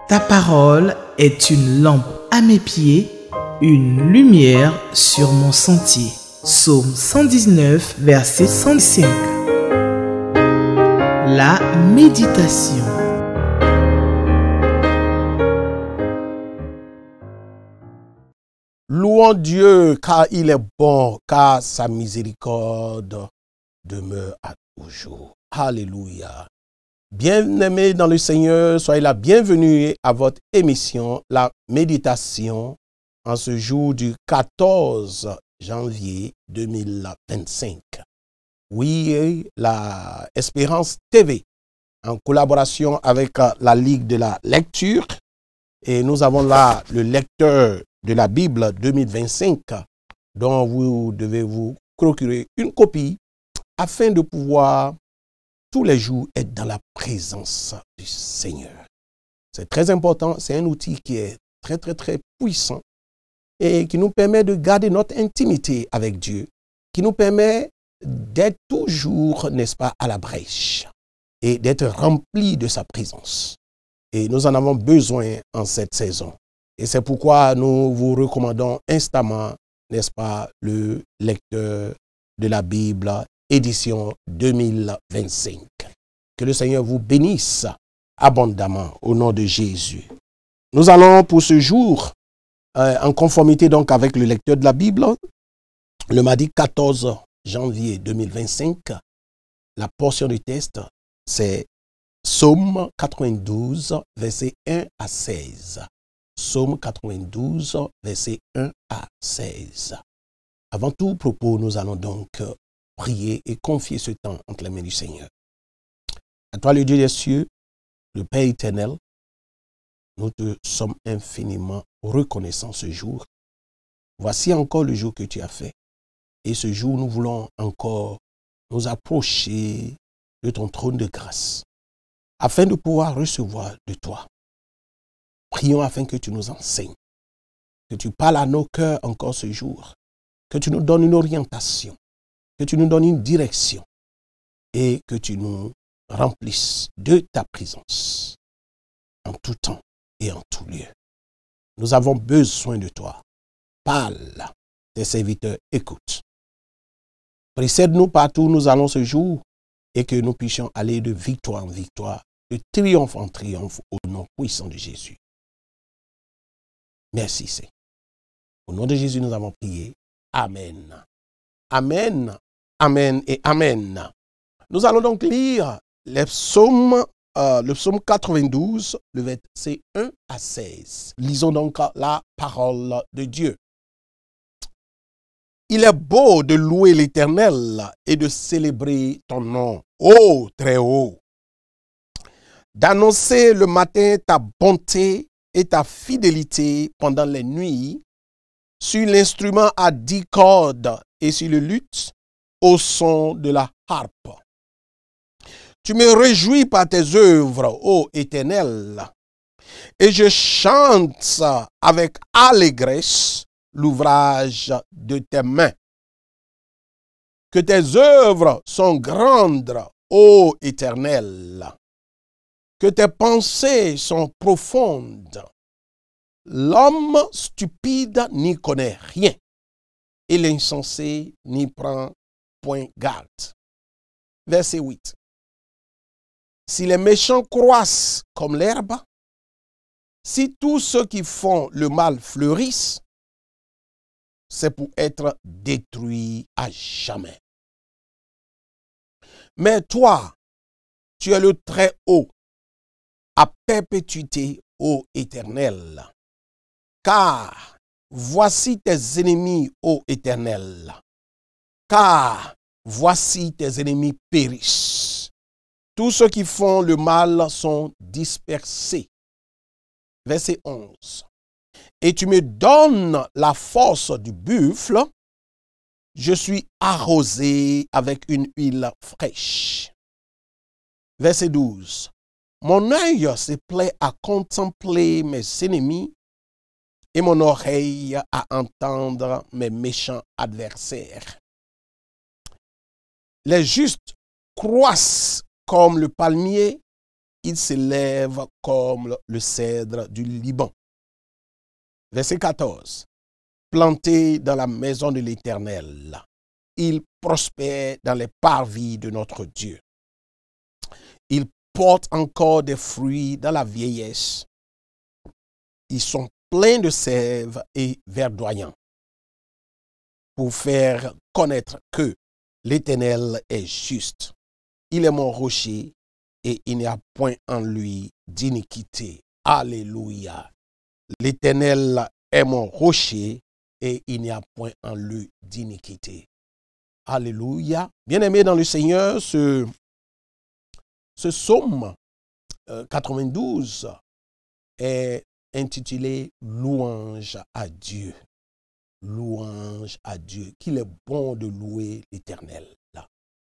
Ta parole est une lampe à mes pieds, une lumière sur mon sentier. Psaume 119, verset 105. La méditation. Louons Dieu car il est bon, car sa miséricorde demeure à toujours. Alléluia. Bien-aimés dans le Seigneur, soyez la bienvenue à votre émission, la méditation, en ce jour du 14 janvier 2025. Oui, la Espérance TV, en collaboration avec la Ligue de la Lecture, et nous avons là le lecteur de la Bible 2025, dont vous devez vous procurer une copie afin de pouvoir tous les jours être dans la présence du Seigneur. C'est très important, c'est un outil qui est très puissant et qui nous permet de garder notre intimité avec Dieu, qui nous permet d'être toujours, n'est-ce pas, à la brèche et d'être remplis de sa présence. Et nous en avons besoin en cette saison. Et c'est pourquoi nous vous recommandons instamment, n'est-ce pas, le lecteur de la Bible, édition 2025. Que le Seigneur vous bénisse abondamment au nom de Jésus. Nous allons pour ce jour, en conformité donc avec le lecteur de la Bible, le mardi 14 janvier 2025, la portion du texte, c'est Psaume 92, versets 1 à 16. Psaume 92, versets 1 à 16. Avant tout propos, nous allons donc prier et confier ce temps entre les mains du Seigneur. À toi, le Dieu des cieux, le Père éternel, nous te sommes infiniment reconnaissants ce jour. Voici encore le jour que tu as fait. Et ce jour, nous voulons encore nous approcher de ton trône de grâce, afin de pouvoir recevoir de toi. Prions afin que tu nous enseignes, que tu parles à nos cœurs encore ce jour, que tu nous donnes une orientation, que tu nous donnes une direction et que tu nous remplisses de ta présence en tout temps et en tout lieu. Nous avons besoin de toi. Parle, tes serviteurs écoutent. Précède-nous partout où nous allons ce jour et que nous puissions aller de victoire en victoire, de triomphe en triomphe au nom puissant de Jésus. Merci, Seigneur. Au nom de Jésus, nous avons prié. Amen. Amen. Amen et Amen. Nous allons donc lire le psaume 92, le verset 1 à 16. Lisons donc la parole de Dieu. Il est beau de louer l'Éternel et de célébrer ton nom, ô très haut. D'annoncer le matin ta bonté et ta fidélité pendant les nuits, sur l'instrument à 10 cordes et sur le luth, au son de la harpe. Tu me réjouis par tes œuvres, ô Éternel, et je chante avec allégresse l'ouvrage de tes mains. Que tes œuvres sont grandes, ô Éternel, que tes pensées sont profondes. L'homme stupide n'y connaît rien, et l'insensé n'y prend point garde. Verset 8. Si les méchants croissent comme l'herbe, si tous ceux qui font le mal fleurissent, c'est pour être détruits à jamais. Mais toi, tu es le très haut, à perpétuité, ô Éternel. Car voici tes ennemis, ô Éternel. Car voici tes ennemis périssent. Tous ceux qui font le mal sont dispersés. Verset 11. Et tu me donnes la force du buffle. Je suis arrosé avec une huile fraîche. Verset 12. Mon œil se plaît à contempler mes ennemis et mon oreille à entendre mes méchants adversaires. Les justes croissent comme le palmier, il s'élève comme le cèdre du Liban. Verset 14. Planté dans la maison de l'Éternel, il prospère dans les parvis de notre Dieu. Il porte encore des fruits dans la vieillesse. Ils sont pleins de sève et verdoyants pour faire connaître que l'Éternel est juste. Il est mon rocher et il n'y a point en lui d'iniquité. Alléluia. L'Éternel est mon rocher et il n'y a point en lui d'iniquité. Alléluia. Bien-aimé dans le Seigneur, ce psaume 92 est intitulé « Louange à Dieu ». Louange à Dieu. Qu'il est bon de louer l'Éternel.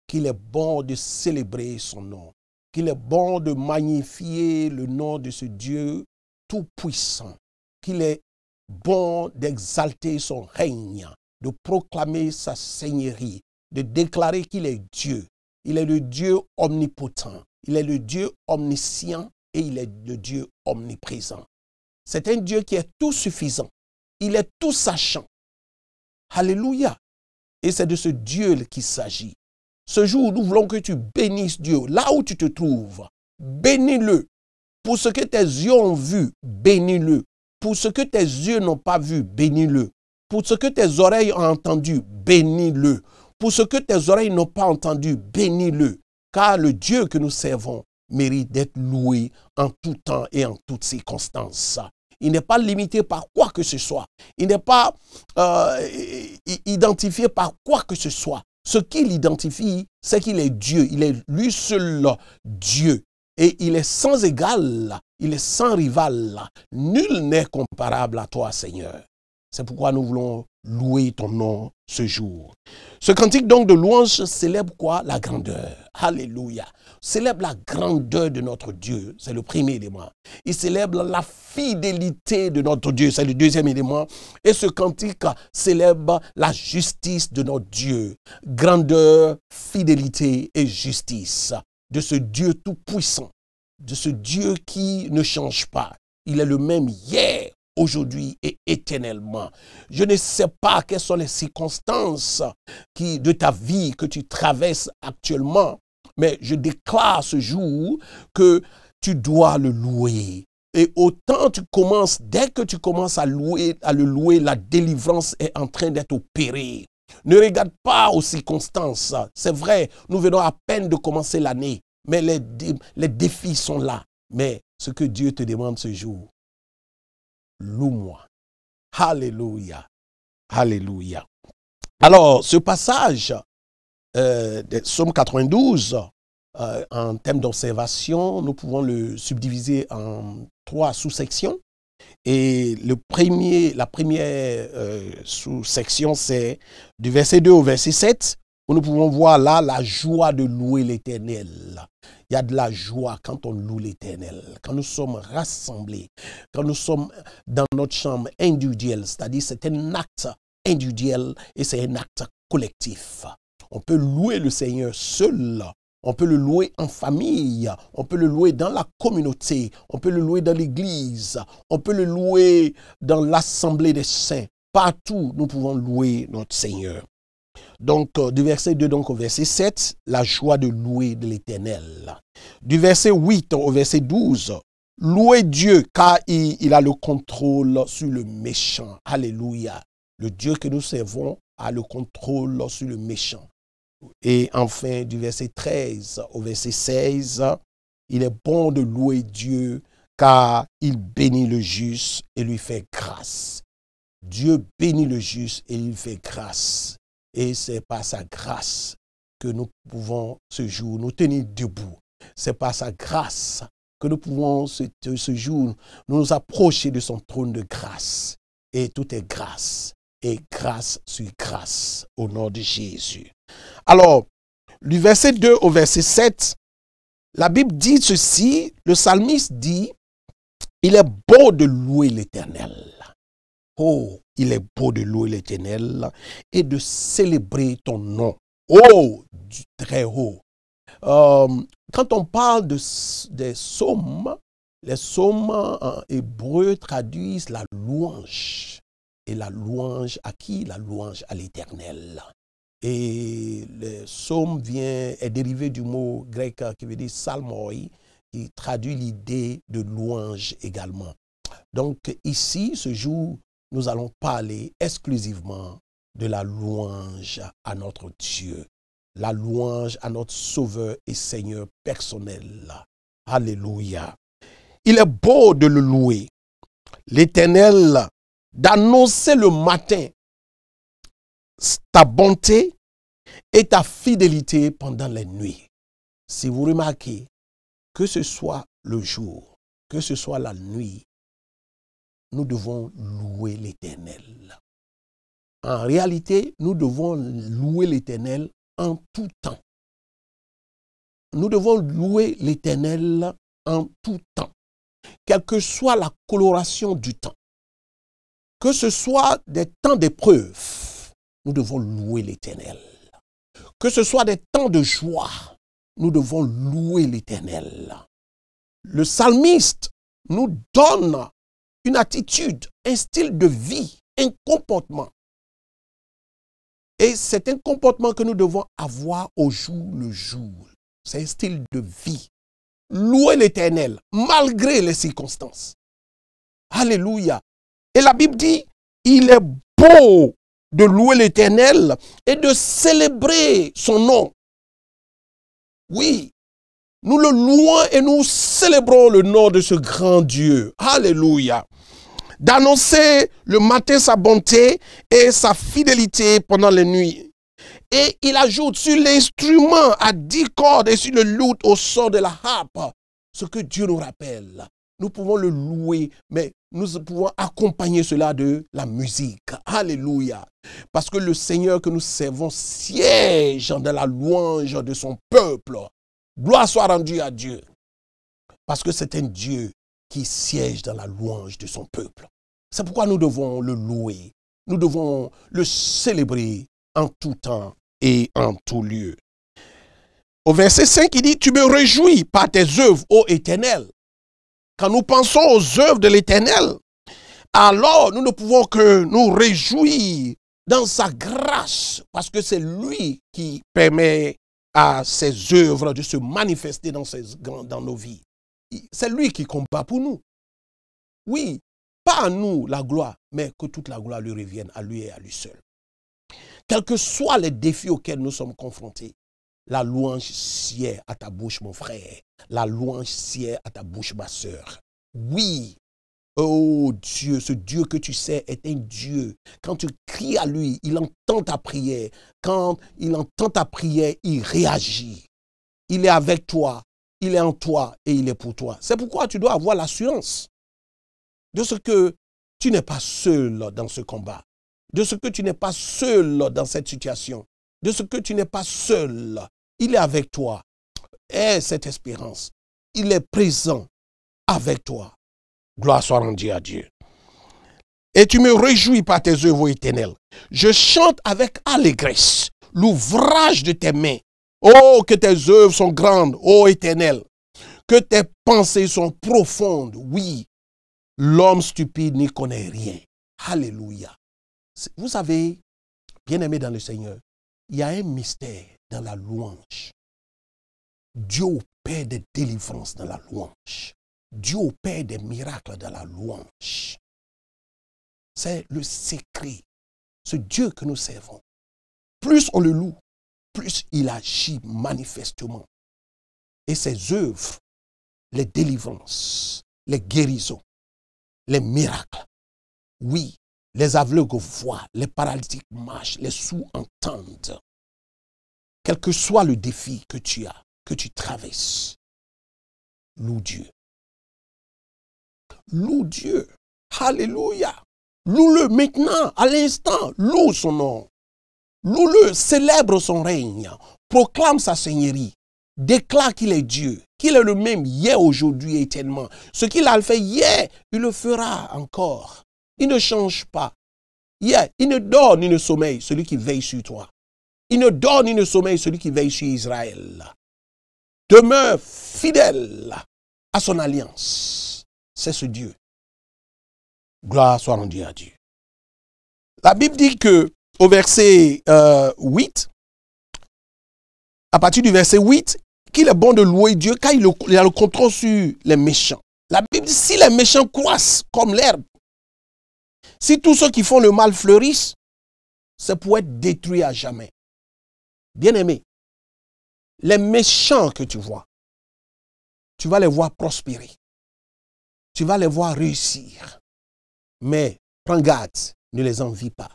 Qu'il est bon de célébrer son nom. Qu'il est bon de magnifier le nom de ce Dieu tout-puissant. Qu'il est bon d'exalter son règne, de proclamer sa seigneurie, de déclarer qu'il est Dieu. Il est le Dieu omnipotent. Il est le Dieu omniscient et il est le Dieu omniprésent. C'est un Dieu qui est tout suffisant. Il est tout sachant. Alléluia. Et c'est de ce Dieu qu'il s'agit. Ce jour, nous voulons que tu bénisses Dieu. Là où tu te trouves, bénis-le. Pour ce que tes yeux ont vu, bénis-le. Pour ce que tes yeux n'ont pas vu, bénis-le. Pour ce que tes oreilles ont entendu, bénis-le. Pour ce que tes oreilles n'ont pas entendu, bénis-le. Car le Dieu que nous servons mérite d'être loué en tout temps et en toutes circonstances. Il n'est pas limité par quoi que ce soit. Il n'est pas identifié par quoi que ce soit. Ce qu'il identifie, c'est qu'il est Dieu. Il est lui seul Dieu. Et il est sans égal. Il est sans rival. Nul n'est comparable à toi, Seigneur. C'est pourquoi nous voulons louer ton nom ce jour. Ce cantique donc de louange célèbre quoi? La grandeur. Alléluia. Célèbre la grandeur de notre Dieu. C'est le premier élément. Il célèbre la fidélité de notre Dieu. C'est le deuxième élément. Et ce cantique célèbre la justice de notre Dieu. Grandeur, fidélité et justice de ce Dieu tout-puissant. De ce Dieu qui ne change pas. Il est le même hier, aujourd'hui et éternellement. Je ne sais pas quelles sont les circonstances de ta vie que tu traverses actuellement, mais je déclare ce jour que tu dois le louer. Et autant tu commences, dès que tu commences à le louer, la délivrance est en train d'être opérée. Ne regarde pas aux circonstances. C'est vrai, nous venons à peine de commencer l'année, mais les défis sont là. Mais ce que Dieu te demande ce jour, loue-moi. Alléluia. Alléluia. Alors, ce passage de Psaume 92, en termes d'observation, nous pouvons le subdiviser en 3 sous-sections. Et la première sous-section, c'est du verset 2 au verset 7, où nous pouvons voir là la joie de louer l'Éternel. Il y a de la joie quand on loue l'Éternel, quand nous sommes rassemblés, quand nous sommes dans notre chambre individuelle, c'est-à-dire c'est un acte individuel et c'est un acte collectif. On peut louer le Seigneur seul, on peut le louer en famille, on peut le louer dans la communauté, on peut le louer dans l'église, on peut le louer dans l'assemblée des saints. Partout, nous pouvons louer notre Seigneur. Donc, du verset 2 donc, au verset 7, la joie de louer de l'Éternel. Du verset 8 au verset 12, louez Dieu car il a le contrôle sur le méchant. Alléluia. Le Dieu que nous servons a le contrôle sur le méchant. Et enfin, du verset 13 au verset 16, il est bon de louer Dieu car il bénit le juste et lui fait grâce. Dieu bénit le juste et il fait grâce. Et c'est par sa grâce que nous pouvons ce jour nous tenir debout. C'est par sa grâce que nous pouvons ce jour nous approcher de son trône de grâce. Et tout est grâce. Et grâce sur grâce au nom de Jésus. Alors, du verset 2 au verset 7, la Bible dit ceci, le psalmiste dit, il est beau de louer l'Éternel. Oh, il est beau de louer l'Éternel et de célébrer ton nom. Oh, du très haut. quand on parle des psaumes, les psaumes en hébreu traduisent la louange. Et la louange à qui? La louange à l'Éternel. Et le psaume est dérivé du mot grec qui veut dire psalmoi, qui traduit l'idée de louange également. Donc ici, ce jour, nous allons parler exclusivement de la louange à notre Dieu. La louange à notre Sauveur et Seigneur personnel. Alléluia. Il est beau de le louer, l'Éternel, d'annoncer le matin ta bonté et ta fidélité pendant les nuits. Si vous remarquez, que ce soit le jour, que ce soit la nuit, nous devons louer l'Éternel. En réalité, nous devons louer l'Éternel en tout temps. Nous devons louer l'Éternel en tout temps. Quelle que soit la coloration du temps, que ce soit des temps d'épreuve, nous devons louer l'Éternel. Que ce soit des temps de joie, nous devons louer l'Éternel. Le psalmiste nous donne une attitude, un style de vie, un comportement. Et c'est un comportement que nous devons avoir au jour le jour. C'est un style de vie. Louer l'Éternel malgré les circonstances. Alléluia. Et la Bible dit, il est beau de louer l'Éternel et de célébrer son nom. Oui, nous le louons et nous célébrons le nom de ce grand Dieu. Alléluia. D'annoncer le matin sa bonté et sa fidélité pendant les nuits. Et il ajoute sur l'instrument à 10 cordes et sur le luth au son de la harpe, ce que Dieu nous rappelle. Nous pouvons le louer, mais nous pouvons accompagner cela de la musique. Alléluia. Parce que le Seigneur que nous servons siège dans la louange de son peuple. Gloire soit rendue à Dieu. Parce que c'est un Dieu qui siège dans la louange de son peuple. C'est pourquoi nous devons le louer. Nous devons le célébrer en tout temps et en tout lieu. Au verset 5, il dit, tu me réjouis par tes œuvres, ô Éternel. Quand nous pensons aux œuvres de l'Éternel, alors nous ne pouvons que nous réjouir dans sa grâce, parce que c'est lui qui permet à ses œuvres de se manifester dans nos vies. C'est lui qui combat pour nous. Oui, pas à nous la gloire, mais que toute la gloire lui revienne à lui et à lui seul. Quels que soient les défis auxquels nous sommes confrontés, la louange sied à ta bouche, mon frère. La louange sied à ta bouche, ma sœur. Oui, oh Dieu, ce Dieu que tu sais est un Dieu. Quand tu cries à lui, il entend ta prière. Quand il entend ta prière, il réagit. Il est avec toi, il est en toi et il est pour toi. C'est pourquoi tu dois avoir l'assurance de ce que tu n'es pas seul dans ce combat, de ce que tu n'es pas seul dans cette situation, de ce que tu n'es pas seul. Il est avec toi. Aie cette espérance. Il est présent avec toi. Gloire soit rendue à Dieu. Et tu me réjouis par tes œuvres éternelles. Je chante avec allégresse l'ouvrage de tes mains. Oh, que tes œuvres sont grandes, ô Éternel. Que tes pensées sont profondes. Oui, l'homme stupide n'y connaît rien. Alléluia. Vous savez, bien-aimés dans le Seigneur, il y a un mystère dans la louange. Dieu opère des délivrances dans la louange. Dieu opère des miracles dans la louange. C'est le secret. Ce Dieu que nous servons. Plus on le loue, plus il agit manifestement. Et ses œuvres, les délivrances, les guérisons, les miracles, oui, les aveugles voient, les paralytiques marchent, les sourds entendent. Quel que soit le défi que tu as, que tu traverses, loue Dieu. Loue Dieu. Alléluia. Loue-le maintenant, à l'instant. Loue son nom. Loue-le, célèbre son règne. Proclame sa seigneurie. Déclare qu'il est Dieu, qu'il est le même hier, aujourd'hui et éternellement. Ce qu'il a fait hier, il le fera encore. Il ne change pas. Hier, il ne dort ni ne sommeille celui qui veille sur toi. Il ne dort ni ne sommeille celui qui veille sur Israël. demeure fidèle à son alliance. C'est ce Dieu. Gloire soit rendue à Dieu. La Bible dit que au verset 8, à partir du verset 8, qu'il est bon de louer Dieu car il a le contrôle sur les méchants. La Bible dit, si les méchants croissent comme l'herbe, si tous ceux qui font le mal fleurissent, c'est pour être détruit à jamais. Bien-aimé, les méchants que tu vois, tu vas les voir prospérer. Tu vas les voir réussir. Mais prends garde, ne les envie pas.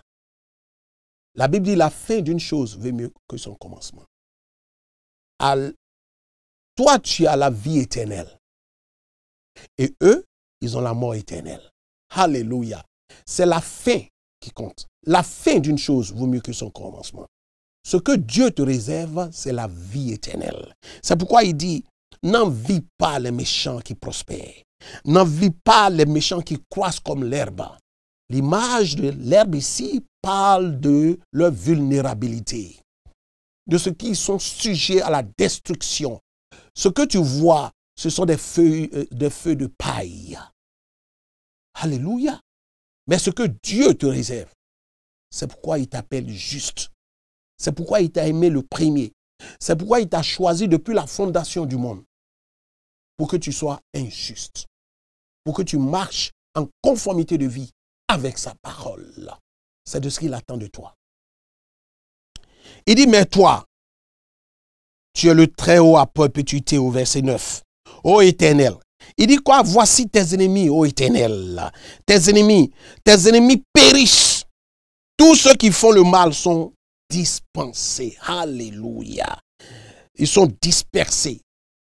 La Bible dit la fin d'une chose vaut mieux que son commencement. Toi, tu as la vie éternelle. Et eux, ils ont la mort éternelle. Alléluia. C'est la fin qui compte. La fin d'une chose vaut mieux que son commencement. Ce que Dieu te réserve, c'est la vie éternelle. C'est pourquoi il dit, n'envie pas les méchants qui prospèrent. N'envie pas les méchants qui croissent comme l'herbe. L'image de l'herbe ici parle de leur vulnérabilité, de ceux qui sont sujets à la destruction. Ce que tu vois, ce sont des feux de paille. Alléluia. Mais ce que Dieu te réserve, c'est pourquoi il t'appelle juste. C'est pourquoi il t'a aimé le premier. C'est pourquoi il t'a choisi depuis la fondation du monde. Pour que tu sois injuste. Pour que tu marches en conformité de vie avec sa parole. C'est de ce qu'il attend de toi. Il dit, mais toi, tu es le Très-Haut à perpétuité au verset 9. Ô Éternel. Il dit quoi? Voici tes ennemis, ô Éternel. Tes ennemis périssent. Tous ceux qui font le mal sont dispensés. Alléluia. Ils sont dispersés.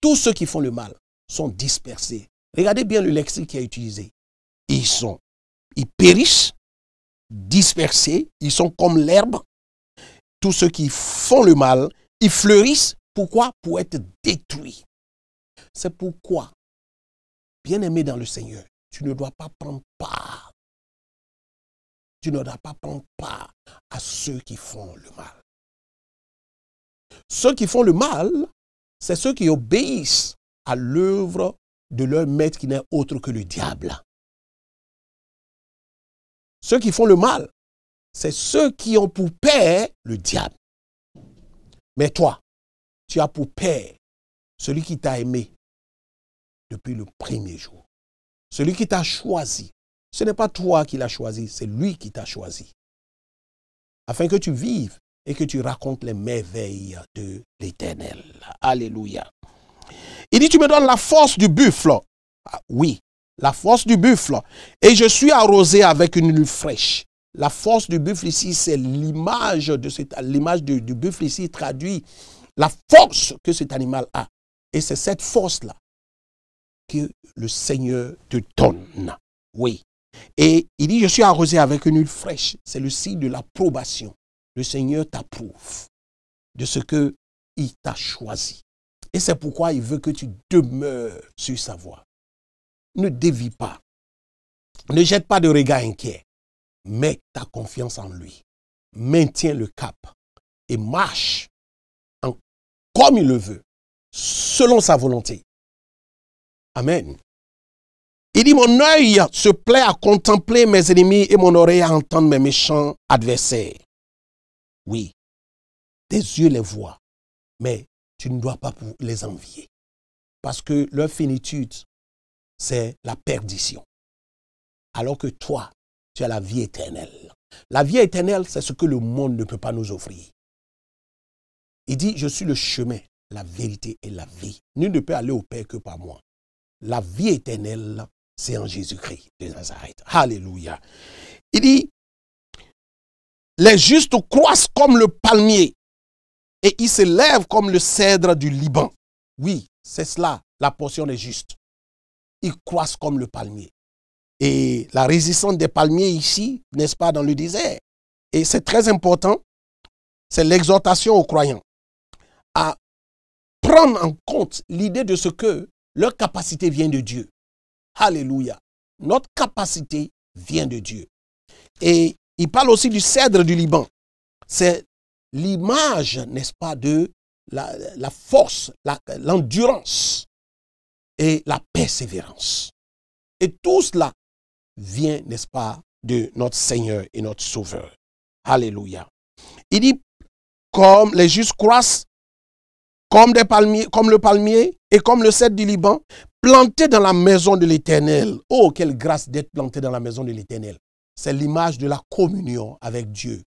Tous ceux qui font le mal sont dispersés. Regardez bien le lexique qui est utilisé. Ils périssent, dispersés, ils sont comme l'herbe. Tous ceux qui font le mal, ils fleurissent. Pourquoi? Pour être détruits. C'est pourquoi, bien-aimé dans le Seigneur, tu ne dois pas prendre part. Tu ne dois pas prendre part à ceux qui font le mal. Ceux qui font le mal, c'est ceux qui obéissent à l'œuvre de leur maître qui n'est autre que le diable. Ceux qui font le mal, c'est ceux qui ont pour père le diable. Mais toi, tu as pour père celui qui t'a aimé depuis le premier jour. Celui qui t'a choisi. Ce n'est pas toi qui l'as choisi, c'est lui qui t'a choisi. Afin que tu vives et que tu racontes les merveilles de l'Éternel. Alléluia. Il dit, tu me donnes la force du buffle. Ah, oui, la force du buffle. Et je suis arrosé avec une nuit fraîche. La force du buffle ici, c'est l'image du buffle ici traduit la force que cet animal a. Et c'est cette force-là que le Seigneur te donne. Oui. Et il dit, je suis arrosé avec une huile fraîche. C'est le signe de l'approbation. Le Seigneur t'approuve de ce qu'il t'a choisi. Et c'est pourquoi il veut que tu demeures sur sa voie. Ne dévie pas. Ne jette pas de regard inquiet. Mets ta confiance en lui. Maintiens le cap. Et marche comme il le veut. Selon sa volonté. Amen. Il dit, mon œil se plaît à contempler mes ennemis et mon oreille à entendre mes méchants adversaires. Oui, tes yeux les voient, mais tu ne dois pas les envier. Parce que leur finitude, c'est la perdition. Alors que toi, tu as la vie éternelle. La vie éternelle, c'est ce que le monde ne peut pas nous offrir. Il dit, je suis le chemin, la vérité et la vie. Nul ne peut aller au Père que par moi. La vie éternelle, c'est en Jésus-Christ de Nazareth. Alléluia. Il dit, les justes croissent comme le palmier et ils se lèvent comme le cèdre du Liban. Oui, c'est cela, la portion des justes. Ils croissent comme le palmier. Et la résistance des palmiers ici, n'est-ce pas, dans le désert. Et c'est très important, c'est l'exhortation aux croyants à prendre en compte l'idée de ce que leur capacité vient de Dieu. Alléluia. Notre capacité vient de Dieu. Et il parle aussi du cèdre du Liban. C'est l'image, n'est-ce pas, de la force, l'endurance et la persévérance. Et tout cela vient, n'est-ce pas, de notre Seigneur et notre Sauveur. Alléluia. Il dit, comme les justes croissent, comme le palmier et comme le cèdre du Liban, plantés dans la maison de l'Éternel. Oh, quelle grâce d'être planté dans la maison de l'Éternel. C'est l'image de la communion avec Dieu,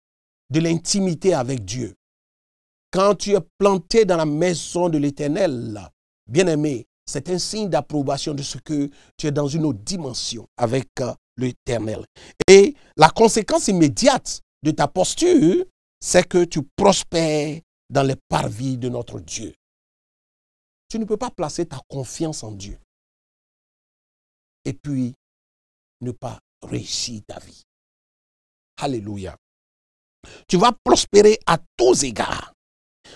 de l'intimité avec Dieu. Quand tu es planté dans la maison de l'Éternel, bien-aimé, c'est un signe d'approbation de ce que tu es dans une autre dimension avec l'Éternel. Et la conséquence immédiate de ta posture, c'est que tu prospères dans les parvis de notre Dieu. Tu ne peux pas placer ta confiance en Dieu et puis ne pas réussir ta vie. Alléluia. Tu vas prospérer à tous égards.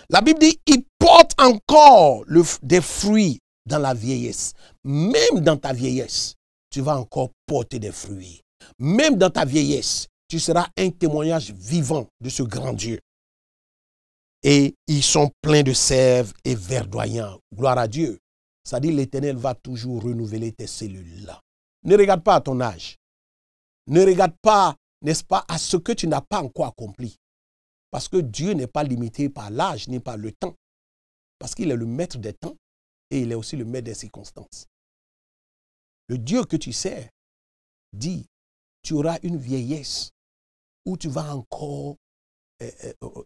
La Bible dit, il porte encore des fruits dans la vieillesse. Même dans ta vieillesse, tu vas encore porter des fruits. Même dans ta vieillesse, tu seras un témoignage vivant de ce grand Dieu. Et ils sont pleins de sève et verdoyants. Gloire à Dieu. Ça dit, l'Éternel va toujours renouveler tes cellules-là. Ne regarde pas à ton âge. Ne regarde pas, n'est-ce pas, à ce que tu n'as pas encore accompli. Parce que Dieu n'est pas limité par l'âge ni par le temps. Parce qu'il est le maître des temps et il est aussi le maître des circonstances. Le Dieu que tu sers dit, tu auras une vieillesse où tu vas encore,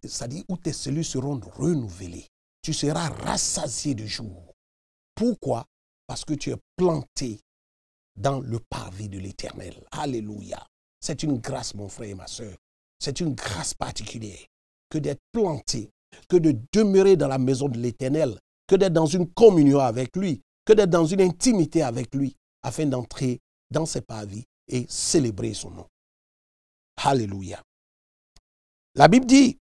c'est-à-dire où tes cellules seront renouvelées. Tu seras rassasié de jour. Pourquoi? Parce que tu es planté dans le parvis de l'Éternel. Alléluia. C'est une grâce, mon frère et ma soeur. C'est une grâce particulière que d'être planté, que de demeurer dans la maison de l'Éternel, que d'être dans une communion avec lui, que d'être dans une intimité avec lui, afin d'entrer dans ses parvis et célébrer son nom. Alléluia. La Bible dit,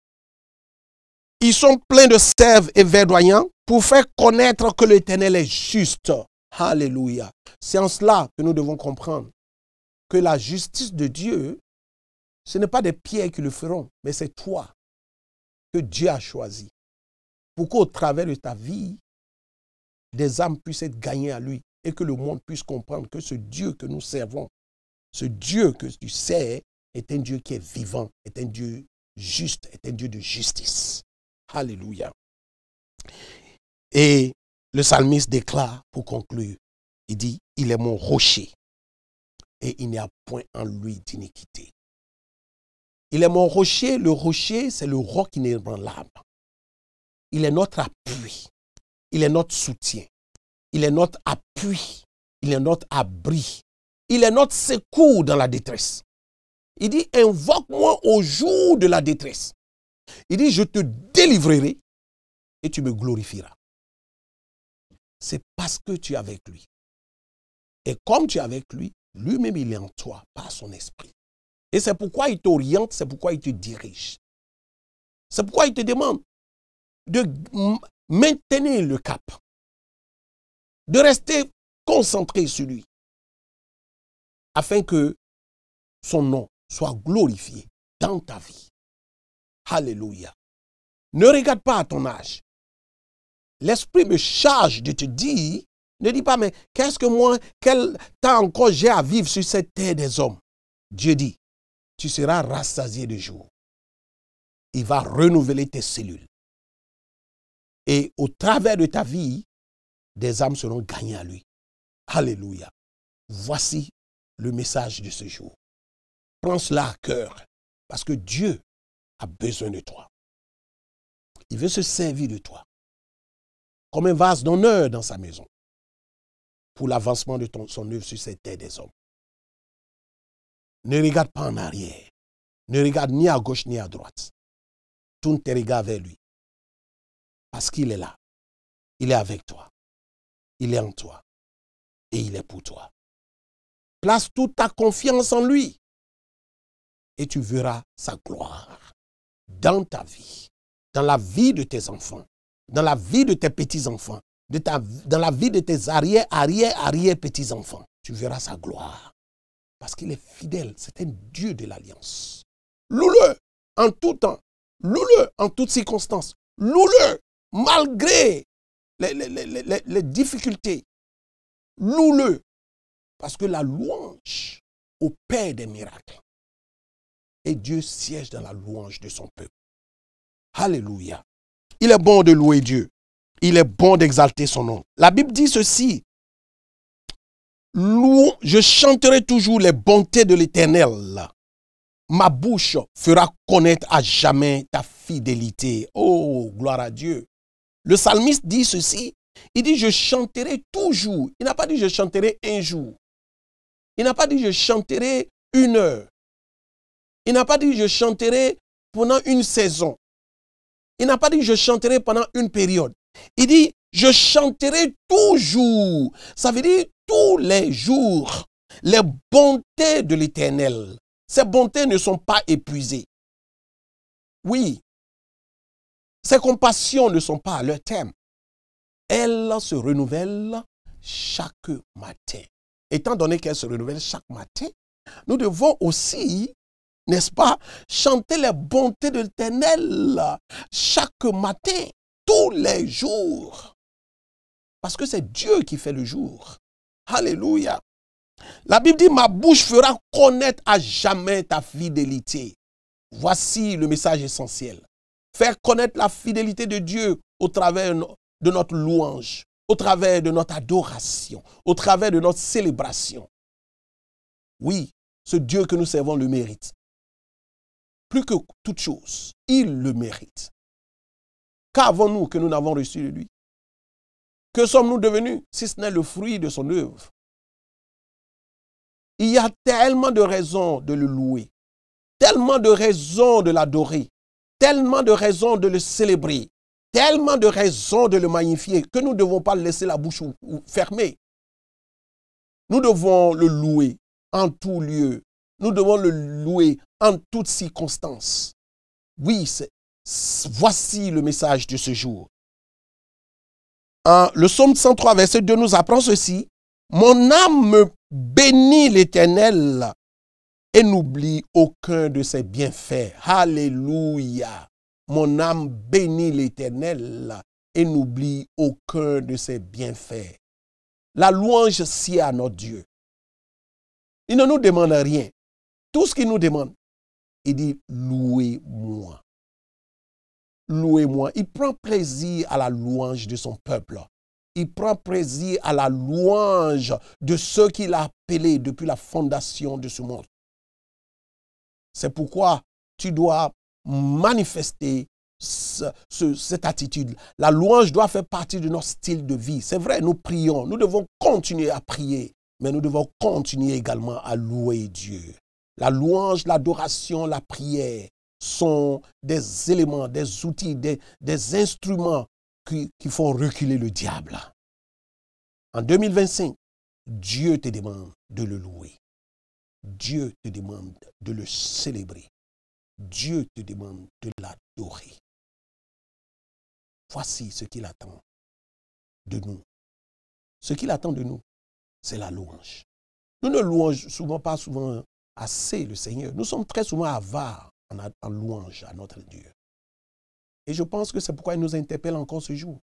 ils sont pleins de sève et verdoyants pour faire connaître que l'Éternel est juste. Alléluia. C'est en cela que nous devons comprendre que la justice de Dieu, ce n'est pas des pierres qui le feront, mais c'est toi que Dieu a choisi. Pour qu'au travers de ta vie, des âmes puissent être gagnées à lui et que le monde puisse comprendre que ce Dieu que nous servons, ce Dieu que tu sers, est un Dieu qui est vivant, est un Dieu juste, est un Dieu de justice. Alléluia. Et le psalmiste déclare pour conclure, il dit, il est mon rocher et il n'y a point en lui d'iniquité. Il est mon rocher, le rocher c'est le roc inébranlable. Il est notre appui, il est notre soutien, il est notre appui, il est notre abri, il est notre secours dans la détresse. Il dit, invoque-moi au jour de la détresse. Il dit, je te délivrerai et tu me glorifieras. C'est parce que tu es avec lui. Et comme tu es avec lui, lui-même il est en toi par son esprit. Et c'est pourquoi il t'oriente, c'est pourquoi il te dirige. C'est pourquoi il te demande de maintenir le cap, de rester concentré sur lui, afin que son nom soit glorifié dans ta vie. Alléluia. Ne regarde pas à ton âge. L'esprit me charge de te dire, ne dis pas, mais qu'est-ce que moi, quel temps encore j'ai à vivre sur cette terre des hommes? Dieu dit, tu seras rassasié de jour. Il va renouveler tes cellules. Et au travers de ta vie, des âmes seront gagnées à lui. Alléluia. Voici le message de ce jour. Prends cela à cœur, parce que Dieu a besoin de toi. Il veut se servir de toi comme un vase d'honneur dans sa maison pour l'avancement de son œuvre sur cette terre des hommes. Ne regarde pas en arrière. Ne regarde ni à gauche ni à droite. Tourne tes regards vers lui. Parce qu'il est là. Il est avec toi. Il est en toi. Et il est pour toi. Place toute ta confiance en lui. Et tu verras sa gloire dans ta vie, dans la vie de tes enfants, dans la vie de tes petits-enfants, dans la vie de tes arrière-petits-enfants. Tu verras sa gloire. Parce qu'il est fidèle. C'est un Dieu de l'alliance. Loue-le en tout temps. Loue-le en toutes circonstances. Loue-le malgré les difficultés, loue-le, parce que la louange opère des miracles. Et Dieu siège dans la louange de son peuple. Alléluia. Il est bon de louer Dieu. Il est bon d'exalter son nom. La Bible dit ceci. Je chanterai toujours les bontés de l'Éternel. Ma bouche fera connaître à jamais ta fidélité. Oh, gloire à Dieu. Le psalmiste dit ceci. Il dit, je chanterai toujours. Il n'a pas dit, je chanterai un jour. Il n'a pas dit, je chanterai 1 heure. Il n'a pas dit, je chanterai pendant une saison. Il n'a pas dit, je chanterai pendant une période. Il dit, je chanterai toujours. Ça veut dire tous les jours. Les bontés de l'Éternel. Ces bontés ne sont pas épuisées. Oui. Ces compassions ne sont pas à leur terme. Elles se renouvellent chaque matin. Étant donné qu'elles se renouvellent chaque matin, nous devons aussi, n'est-ce pas, chanter les bontés de l'Éternel chaque matin, tous les jours. Parce que c'est Dieu qui fait le jour. Alléluia. La Bible dit, ma bouche fera connaître à jamais ta fidélité. Voici le message essentiel. Faire connaître la fidélité de Dieu au travers de notre louange, au travers de notre adoration, au travers de notre célébration. Oui, ce Dieu que nous servons le mérite. Plus que toute chose, il le mérite. Qu'avons-nous que nous n'avons reçu de lui? Que sommes-nous devenus, si ce n'est le fruit de son œuvre? Il y a tellement de raisons de le louer, tellement de raisons de l'adorer, tellement de raisons de le célébrer, tellement de raisons de le magnifier que nous ne devons pas laisser la bouche fermée. Nous devons le louer en tout lieu. Nous devons le louer en toutes circonstances. Oui, voici le message de ce jour. Le psaume 103, verset 2 nous apprend ceci. Mon âme bénit l'Éternel et n'oublie aucun de ses bienfaits. Alléluia. Mon âme bénit l'Éternel et n'oublie aucun de ses bienfaits. La louange sied à notre Dieu. Il ne nous demande rien. Tout ce qu'il nous demande, il dit louez-moi. Louez-moi. Il prend plaisir à la louange de son peuple. Il prend plaisir à la louange de ceux qu'il a appelés depuis la fondation de ce monde. C'est pourquoi tu dois manifester cette attitude. La louange doit faire partie de notre style de vie. C'est vrai, nous prions, nous devons continuer à prier, mais nous devons continuer également à louer Dieu. La louange, l'adoration, la prière sont des éléments, des outils, des instruments qui font reculer le diable. En 2025, Dieu te demande de le louer. Dieu te demande de le célébrer. Dieu te demande de l'adorer. Voici ce qu'il attend de nous. Ce qu'il attend de nous, c'est la louange. Nous ne louons pas souvent assez le Seigneur. Nous sommes très souvent avares en louange à notre Dieu. Et je pense que c'est pourquoi il nous interpelle encore ce jour.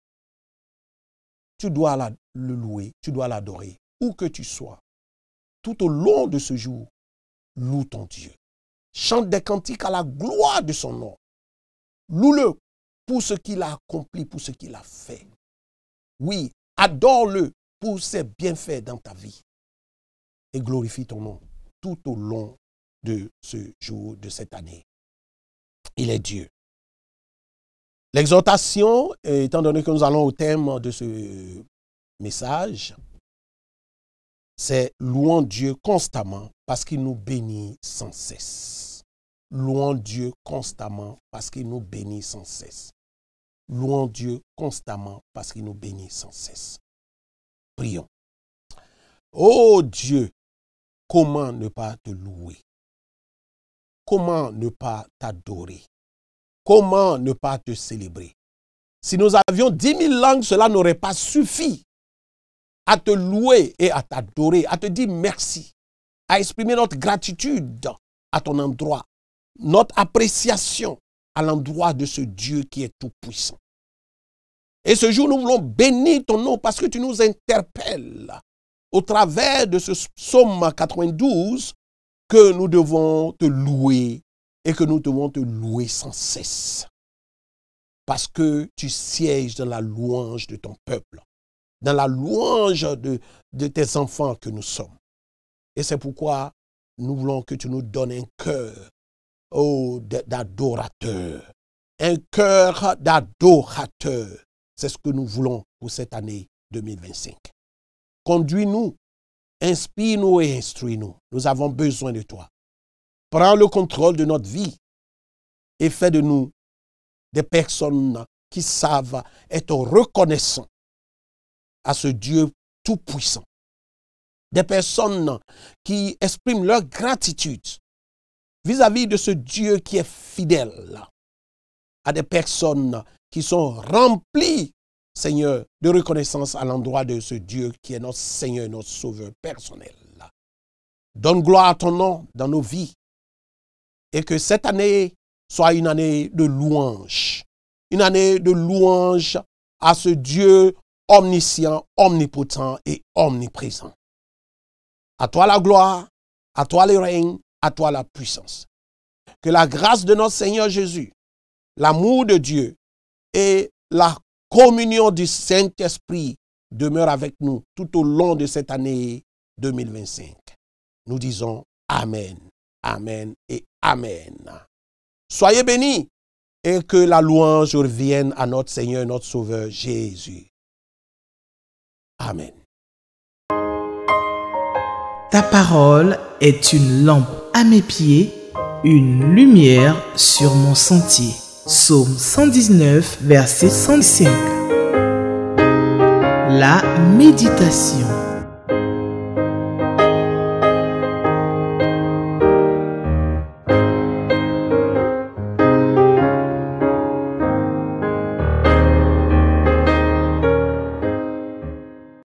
Tu dois le louer, tu dois l'adorer, où que tu sois. Tout au long de ce jour, loue ton Dieu. Chante des cantiques à la gloire de son nom. Loue-le pour ce qu'il a accompli, pour ce qu'il a fait. Oui, adore-le pour ses bienfaits dans ta vie. Et glorifie ton nom tout au long de ce jour, de cette année. Il est Dieu. L'exhortation, étant donné que nous allons au thème de ce message, c'est louons Dieu constamment parce qu'il nous bénit sans cesse. Louons Dieu constamment parce qu'il nous bénit sans cesse. Louons Dieu constamment parce qu'il nous bénit sans cesse. Prions. Oh Dieu, comment ne pas te louer? Comment ne pas t'adorer? Comment ne pas te célébrer? Si nous avions 10 000 langues, cela n'aurait pas suffi à te louer et à t'adorer, à te dire merci, à exprimer notre gratitude à ton endroit, notre appréciation à l'endroit de ce Dieu qui est tout puissant. Et ce jour, nous voulons bénir ton nom parce que tu nous interpelles au travers de ce psaume 92 que nous devons te louer et que nous devons te louer sans cesse. Parce que tu sièges dans la louange de ton peuple, dans la louange de tes enfants que nous sommes. Et c'est pourquoi nous voulons que tu nous donnes un cœur d'adorateur. Un cœur d'adorateur. C'est ce que nous voulons pour cette année 2025. Conduis-nous, inspire-nous et instruis-nous. Nous avons besoin de toi. Prends le contrôle de notre vie et fais de nous des personnes qui savent être reconnaissants à ce Dieu tout-puissant. Des personnes qui expriment leur gratitude vis-à-vis de ce Dieu qui est fidèle. À des personnes qui sont remplies, Seigneur, de reconnaissance à l'endroit de ce Dieu qui est notre Seigneur et notre Sauveur personnel. Donne gloire à ton nom dans nos vies et que cette année soit une année de louange. Une année de louange à ce Dieu omniscient, omnipotent et omniprésent. À toi la gloire, à toi le règne, à toi la puissance. Que la grâce de notre Seigneur Jésus, l'amour de Dieu et la communion du Saint-Esprit demeurent avec nous tout au long de cette année 2025. Nous disons Amen, Amen et Amen. Soyez bénis et que la louange revienne à notre Seigneur et notre Sauveur Jésus. Amen. Ta parole est une lampe à mes pieds, une lumière sur mon sentier. Psaume 119, verset 105. La méditation.